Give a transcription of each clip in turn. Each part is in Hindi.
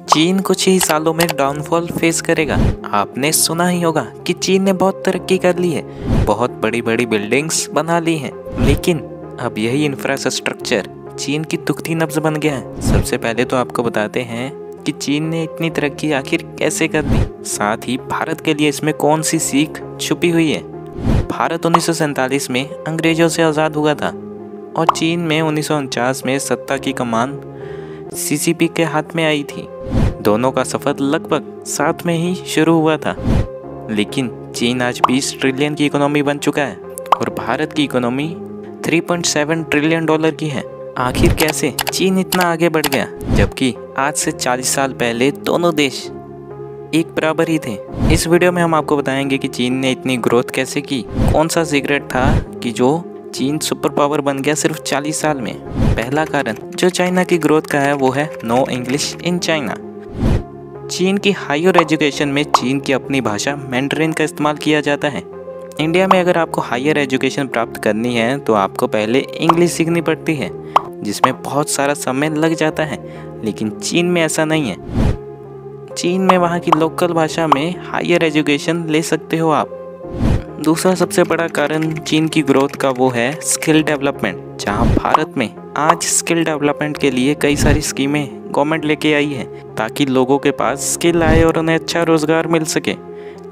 चीन कुछ ही सालों में डाउनफॉल फेस करेगा। आपने सुना ही होगा कि चीन ने बहुत तरक्की कर ली है, बहुत बड़ी बड़ी बिल्डिंग्स बना ली हैं, लेकिन अब यही इंफ्रास्ट्रक्चर चीन की दुखती नब्ज बन गया है। सबसे पहले तो आपको बताते हैं कि चीन ने इतनी तरक्की आखिर कैसे कर ली, साथ ही भारत के लिए इसमें कौन सी सीख छुपी हुई है। भारत 1947 में अंग्रेजों से आज़ाद हुआ था और चीन में 1949 में सत्ता की कमान सीसीपी के हाथ में आई थी। दोनों का सफ़र लगभग साथ में ही शुरू हुआ था, लेकिन चीन आज 20 ट्रिलियन की इकोनॉमी बन चुका है और भारत की इकोनॉमी 3.7 ट्रिलियन डॉलर की है। आखिर कैसे चीन इतना आगे बढ़ गया, जबकि आज से 40 साल पहले दोनों देश एक बराबर ही थे। इस वीडियो में हम आपको बताएंगे कि चीन ने इतनी ग्रोथ कैसे की, कौन सा सीक्रेट था कि जो चीन सुपर पावर बन गया सिर्फ 40 साल में। पहला कारण जो चाइना की ग्रोथ का है वो है नो इंग्लिश इन चाइना। चीन की हायर एजुकेशन में चीन की अपनी भाषा मैंडरिन का इस्तेमाल किया जाता है। इंडिया में अगर आपको हायर एजुकेशन प्राप्त करनी है तो आपको पहले इंग्लिश सीखनी पड़ती है, जिसमें बहुत सारा समय लग जाता है, लेकिन चीन में ऐसा नहीं है। चीन में वहाँ की लोकल भाषा में हायर एजुकेशन ले सकते हो आप। दूसरा सबसे बड़ा कारण चीन की ग्रोथ का वो है स्किल डेवलपमेंट, जहाँ भारत में आज स्किल डेवलपमेंट के लिए कई सारी स्कीमें गवर्नमेंट लेके आई है ताकि लोगों के पास स्किल आए और उन्हें अच्छा रोज़गार मिल सके।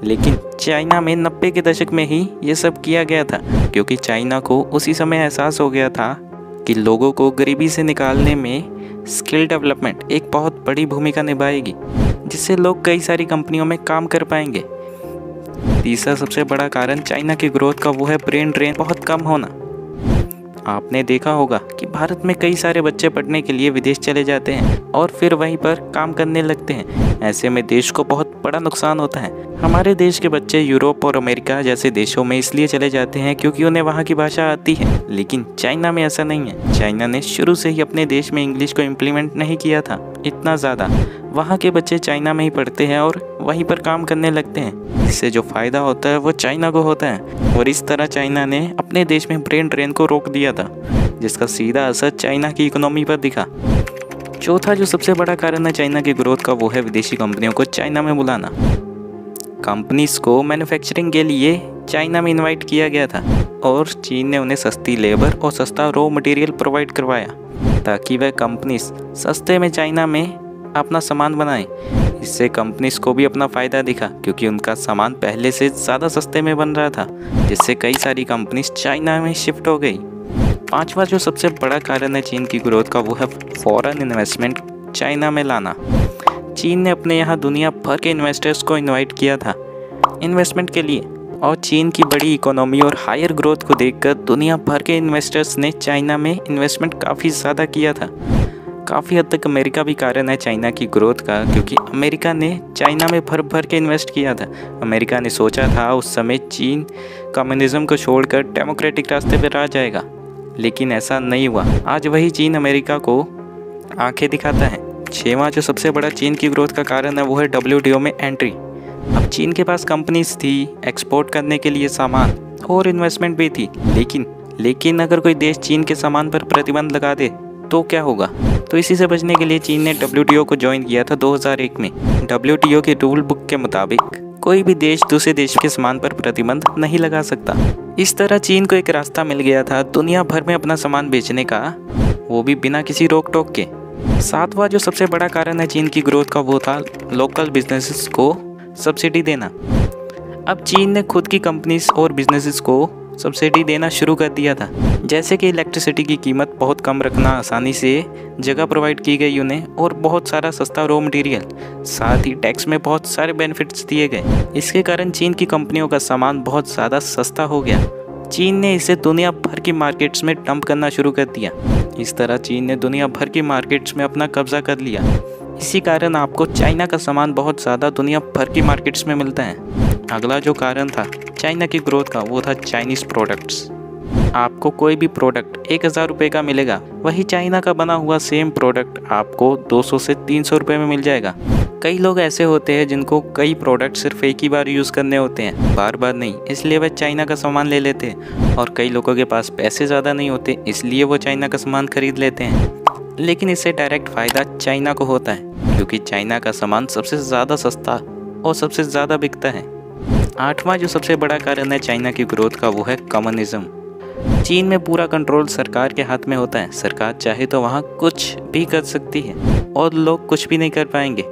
लेकिन चाइना में 90 के दशक में ही ये सब किया गया था, क्योंकि चाइना को उसी समय एहसास हो गया था कि लोगों को गरीबी से निकालने में स्किल डेवलपमेंट एक बहुत बड़ी भूमिका निभाएगी, जिससे लोग कई सारी कंपनियों में काम कर पाएंगे। तीसरा सबसे बड़ा कारण चाइना की ग्रोथ का वो है ब्रेन ड्रेन बहुत कम होना। आपने देखा होगा कि भारत में कई सारे बच्चे पढ़ने के लिए विदेश चले जाते हैं और फिर वहीं पर काम करने लगते हैं। ऐसे में देश को बहुत बड़ा नुकसान होता है। हमारे देश के बच्चे यूरोप और अमेरिका जैसे देशों में इसलिए चले जाते हैं क्योंकि उन्हें वहाँ की भाषा आती है, लेकिन चाइना में ऐसा नहीं है। चाइना ने शुरू से ही अपने देश में इंग्लिश को इम्प्लीमेंट नहीं किया था इतना ज़्यादा। वहाँ के बच्चे चाइना में ही पढ़ते हैं और वहीं पर काम करने लगते हैं। इससे जो फ़ायदा होता है वो चाइना को होता है, और इस तरह चाइना ने अपने देश में ब्रेन ड्रेन को रोक दिया था, जिसका सीधा असर चाइना की इकोनॉमी पर दिखा। चौथा जो सबसे बड़ा कारण है चाइना की ग्रोथ का वो है विदेशी कंपनियों को चाइना में बुलाना। कंपनीज को मैन्युफैक्चरिंग के लिए चाइना में इनवाइट किया गया था और चीन ने उन्हें सस्ती लेबर और सस्ता रॉ मटेरियल प्रोवाइड करवाया ताकि वह कंपनीज सस्ते में चाइना में अपना सामान बनाएं। इससे कंपनीज को भी अपना फ़ायदा दिखा, क्योंकि उनका सामान पहले से ज़्यादा सस्ते में बन रहा था, जिससे कई सारी कंपनीज चाइना में शिफ्ट हो गई। पांचवा जो सबसे बड़ा कारण है चीन की ग्रोथ का वो है फॉरेन इन्वेस्टमेंट चाइना में लाना। चीन ने अपने यहाँ दुनिया भर के इन्वेस्टर्स को इनवाइट किया था इन्वेस्टमेंट के लिए, और चीन की बड़ी इकोनॉमी और हायर ग्रोथ को देखकर दुनिया भर के इन्वेस्टर्स ने चाइना में इन्वेस्टमेंट काफ़ी ज़्यादा किया था। काफ़ी हद तक अमेरिका भी कारण है चाइना की ग्रोथ का, क्योंकि अमेरिका ने चाइना में भर भर के इन्वेस्ट किया था। अमेरिका ने सोचा था उस समय चीन कम्युनिज्म को छोड़कर डेमोक्रेटिक रास्ते पर आ जाएगा, लेकिन ऐसा नहीं हुआ। आज वही चीन अमेरिका को आंखें दिखाता है। छठवां जो सबसे बड़ा चीन की ग्रोथ का कारण है वो है WTO में एंट्री। अब चीन के पास कंपनीज थी, एक्सपोर्ट करने के लिए सामान और इन्वेस्टमेंट भी थी, लेकिन अगर कोई देश चीन के सामान पर प्रतिबंध लगा दे तो क्या होगा। तो इसी से बचने के लिए चीन ने WTO को ज्वाइन किया था 2001 में। WTO के रूल बुक के मुताबिक कोई भी देश दूसरे देश के सामान पर प्रतिबंध नहीं लगा सकता। इस तरह चीन को एक रास्ता मिल गया था दुनिया भर में अपना सामान बेचने का, वो भी बिना किसी रोक टोक के। सातवां जो सबसे बड़ा कारण है चीन की ग्रोथ का वो था लोकल बिजनेसेस को सब्सिडी देना। अब चीन ने खुद की कंपनीज और बिजनेसेस को सब्सिडी देना शुरू कर दिया था, जैसे कि इलेक्ट्रिसिटी की कीमत बहुत कम रखना, आसानी से जगह प्रोवाइड की गई उन्हें, और बहुत सारा सस्ता रॉ मटेरियल। साथ ही टैक्स में बहुत सारे बेनिफिट्स दिए गए। इसके कारण चीन की कंपनियों का सामान बहुत ज़्यादा सस्ता हो गया। चीन ने इसे दुनिया भर की मार्केट्स में डंप करना शुरू कर दिया। इस तरह चीन ने दुनिया भर की मार्केट्स में अपना कब्जा कर लिया। इसी कारण आपको चाइना का सामान बहुत ज़्यादा दुनिया भर की मार्केट्स में मिलता है। अगला जो कारण था चाइना की ग्रोथ का वो था चाइनीज़ प्रोडक्ट्स। आपको कोई भी प्रोडक्ट 1000 रुपये का मिलेगा, वही चाइना का बना हुआ सेम प्रोडक्ट आपको 200 से 300 रुपये में मिल जाएगा। कई लोग ऐसे होते हैं जिनको कई प्रोडक्ट सिर्फ एक ही बार यूज़ करने होते हैं, बार बार नहीं, इसलिए वह चाइना का सामान ले लेते हैं। और कई लोगों के पास पैसे ज़्यादा नहीं होते, इसलिए वो चाइना का सामान खरीद लेते हैं। लेकिन इससे डायरेक्ट फ़ायदा चाइना को होता है, क्योंकि चाइना का सामान सबसे ज़्यादा सस्ता और सबसे ज़्यादा बिकता है। 8वां जो सबसे बड़ा कारण है चाइना की ग्रोथ का, वो है कम्युनिज्म। चीन में पूरा कंट्रोल सरकार के हाथ में होता है। सरकार चाहे तो वहाँ कुछ भी कर सकती है और लोग कुछ भी नहीं कर पाएंगे।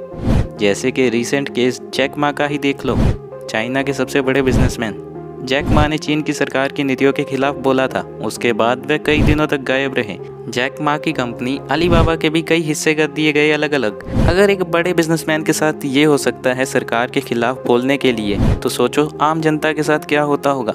जैसे कि रिसेंट केस जैक मा का ही देख लो। चाइना के सबसे बड़े बिजनेसमैन जैक मा ने चीन की सरकार की नीतियों के खिलाफ बोला था। उसके बाद वे कई दिनों तक गायब रहे। जैक मा की कंपनी अलीबाबा के भी कई हिस्से कर दिए गए अलग अलग। अगर एक बड़े बिजनेसमैन के साथ ये हो सकता है सरकार के खिलाफ बोलने के लिए, तो सोचो आम जनता के साथ क्या होता होगा।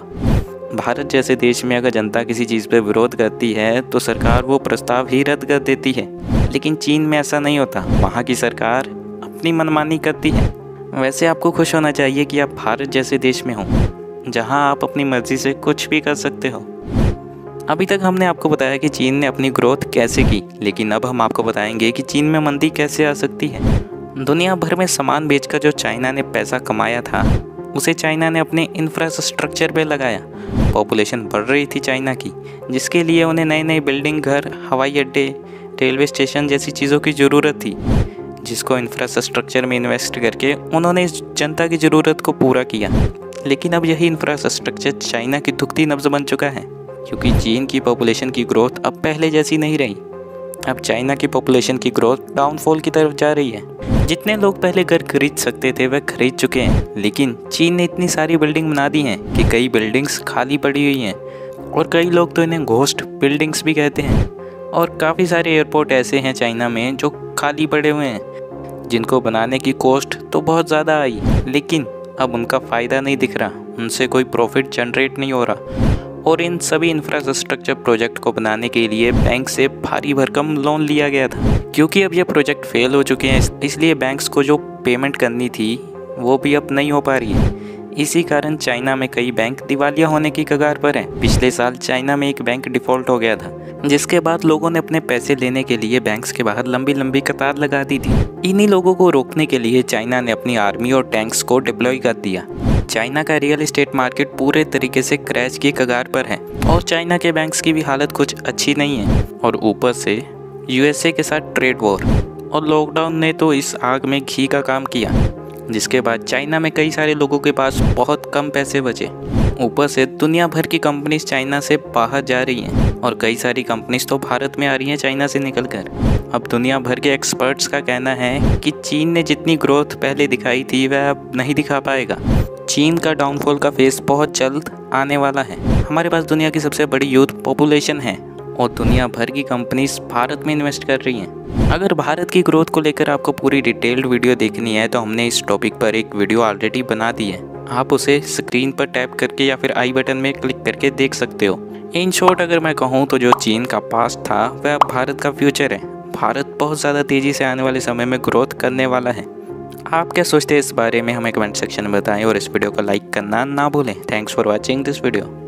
भारत जैसे देश में अगर जनता किसी चीज़ पर विरोध करती है तो सरकार वो प्रस्ताव ही रद्द कर देती है, लेकिन चीन में ऐसा नहीं होता। वहाँ की सरकार अपनी मनमानी करती है। वैसे आपको खुश होना चाहिए कि आप भारत जैसे देश में हो, जहां आप अपनी मर्जी से कुछ भी कर सकते हो। अभी तक हमने आपको बताया कि चीन ने अपनी ग्रोथ कैसे की, लेकिन अब हम आपको बताएंगे कि चीन में मंदी कैसे आ सकती है। दुनिया भर में सामान बेचकर जो चाइना ने पैसा कमाया था, उसे चाइना ने अपने इंफ्रास्ट्रक्चर पे लगाया। पॉपुलेशन बढ़ रही थी चाइना की, जिसके लिए उन्हें नई नई बिल्डिंग, घर, हवाई अड्डे, रेलवे स्टेशन जैसी चीज़ों की ज़रूरत थी, जिसको इंफ्रास्ट्रक्चर में इन्वेस्ट करके उन्होंने इस जनता की ज़रूरत को पूरा किया। लेकिन अब यही इंफ्रास्ट्रक्चर चाइना की दुखती नब्ज़ बन चुका है, क्योंकि चीन की पॉपुलेशन की ग्रोथ अब पहले जैसी नहीं रही। अब चाइना की पॉपुलेशन की ग्रोथ डाउनफॉल की तरफ जा रही है। जितने लोग पहले घर खरीद सकते थे वह खरीद चुके हैं, लेकिन चीन ने इतनी सारी बिल्डिंग बना दी हैं कि कई बिल्डिंग्स खाली पड़ी हुई हैं, और कई लोग तो इन्हें घोस्ट बिल्डिंग्स भी कहते हैं। और काफ़ी सारे एयरपोर्ट ऐसे हैं चाइना में जो खाली पड़े हुए हैं, जिनको बनाने की कॉस्ट तो बहुत ज़्यादा आई, लेकिन अब उनका फ़ायदा नहीं दिख रहा, उनसे कोई प्रॉफिट जनरेट नहीं हो रहा। और इन सभी इंफ्रास्ट्रक्चर प्रोजेक्ट को बनाने के लिए बैंक से भारी भरकम लोन लिया गया था। क्योंकि अब ये प्रोजेक्ट फेल हो चुके हैं, इसलिए बैंक्स को जो पेमेंट करनी थी वो भी अब नहीं हो पा रही है। इसी कारण चाइना में कई बैंक दिवालिया होने की कगार पर हैं। पिछले साल चाइना में एक बैंक डिफ़ॉल्ट हो गया था, जिसके बाद लोगों ने अपने पैसे लेने के लिए बैंक्स के बाहर लंबी लंबी कतार लगा दी थी। इन्हीं लोगों को रोकने के लिए चाइना ने अपनी आर्मी और टैंक्स को डिप्लॉय कर दिया। चाइना का रियल एस्टेट मार्केट पूरे तरीके से क्रैश की कगार पर है, और चाइना के बैंक्स की भी हालत कुछ अच्छी नहीं है। और ऊपर से यूएसए के साथ ट्रेड वॉर और लॉकडाउन ने तो इस आग में घी का काम किया, जिसके बाद चाइना में कई सारे लोगों के पास बहुत कम पैसे बचे। ऊपर से दुनिया भर की कंपनीज चाइना से बाहर जा रही हैं, और कई सारी कंपनीज तो भारत में आ रही हैं चाइना से निकलकर। अब दुनिया भर के एक्सपर्ट्स का कहना है कि चीन ने जितनी ग्रोथ पहले दिखाई थी वह अब नहीं दिखा पाएगा। चीन का डाउनफॉल का फेस बहुत जल्द आने वाला है। हमारे पास दुनिया की सबसे बड़ी यूथ पॉपुलेशन है, और दुनिया भर की कंपनीज भारत में इन्वेस्ट कर रही हैं। अगर भारत की ग्रोथ को लेकर आपको पूरी डिटेल्ड वीडियो देखनी है तो हमने इस टॉपिक पर एक वीडियो ऑलरेडी बना दी है। आप उसे स्क्रीन पर टैप करके या फिर आई बटन में क्लिक करके देख सकते हो। इन शॉर्ट अगर मैं कहूँ तो जो चीन का पास्ट था वह अब भारत का फ्यूचर है। भारत बहुत ज़्यादा तेज़ी से आने वाले समय में ग्रोथ करने वाला है। आप क्या सोचते हैं इस बारे में हमें कमेंट सेक्शन में बताएं, और इस वीडियो को लाइक करना ना भूलें। Thanks for watching this video.